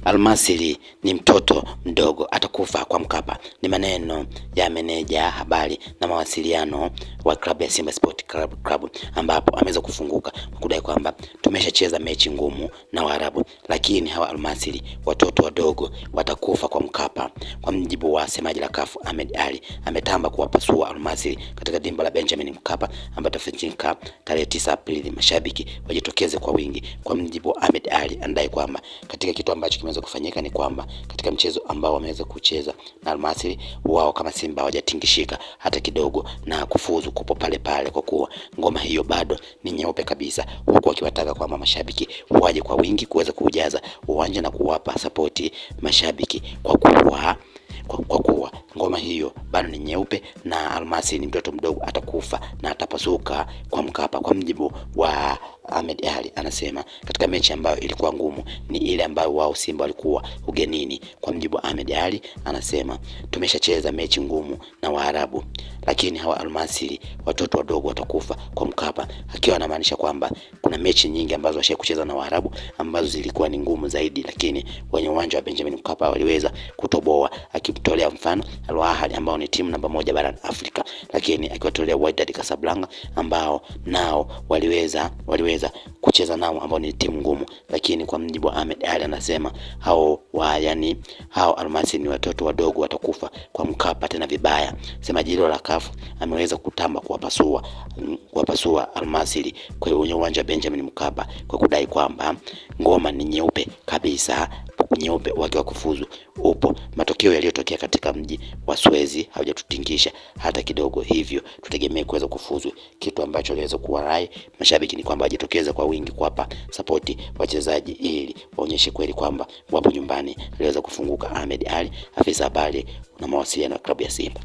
Almasry ni mtoto mdogo atakufa kwa Mkapa. Ni maneno ya meneja habari na mawasiliano wa klabu ya Simba Sport Club ambapo ameweza kufunguka kudai kwamba tumeshacheza mechi ngumu na Waarabu, lakini hawa Almasry watoto wadogo watakufa kwa Mkapa. Kwa mjibu wa semaji la CAF Ahmed Ally, ametamba kuwapasua Almasry katika dimba la Benjamin Mkapa ambapo tafanyika tarehe 9 Aprili. Mashabiki wajitokeze kwa wingi. Kwa mjibu wa Ahmed Ally, anadai kwamba katika kitu ambacho kimeweza kufanyika ni kwamba katika mchezo ambao wameweza kucheza na Almasry, wao kama Simba hawajatingishika hata kidogo na kufuzu kupo pale pale, kwa kuwa ngoma hiyo bado ni nyeupe kabisa, huku wakiwataka kwamba mashabiki waje kwa wingi kuweza kujaza uwanja na kuwapa sapoti mashabiki kwa kuwa ngoma hiyo bado ni nyeupe na Almasry ni mtoto mdogo atakufa na atapasuka kwa Mkapa. Kwa mjibu wa Ahmed Ally, anasema katika mechi ambayo ilikuwa ngumu ni ile ambayo wao Simba walikuwa ugenini. Kwa mjibu wa Ahmed Ally, anasema tumeshacheza mechi ngumu na Waarabu, lakini hawa Almasry watoto wadogo watakufa kwa Mkapa, akiwa anamaanisha kwamba kuna mechi nyingi ambazo washaye kucheza na Waarabu ambazo zilikuwa ni ngumu zaidi, lakini kwenye uwanja wa Benjamin Mkapa waliweza kutoboa, akimtolea mfano Al Ahly ambao ni timu namba 1 barani Afrika, lakini akiwatolea Wydad Casablanca ambao nao waliweza kucheza nao ambao ni timu ngumu. Lakini kwa mjibu wa Ahmed Ally, anasema hao Almasry ni watoto wadogo watakufa kwa Mkapa, tena vibaya. Semaji hilo la CAF ameweza kutamba kuwapasua Almasry kwenye uwanja wa Benjamin Mkapa kwa kudai kwamba ngoma ni nyeupe kabisa, nyeupe wakiwa kufuzu upo. Matokeo yaliyotokea katika mji wa Suez hawajatutingisha hata kidogo, hivyo tutegemee kuweza kufuzu. Kitu ambacho aliweza kuwarai mashabiki ni kwamba wajitokeze kwa wingi kuwapa sapoti wachezaji ili waonyeshe kweli kwamba wapo nyumbani. Aliweza kufunguka Ahmed Ally, afisa habari na mawasiliano ya klabu ya Simba.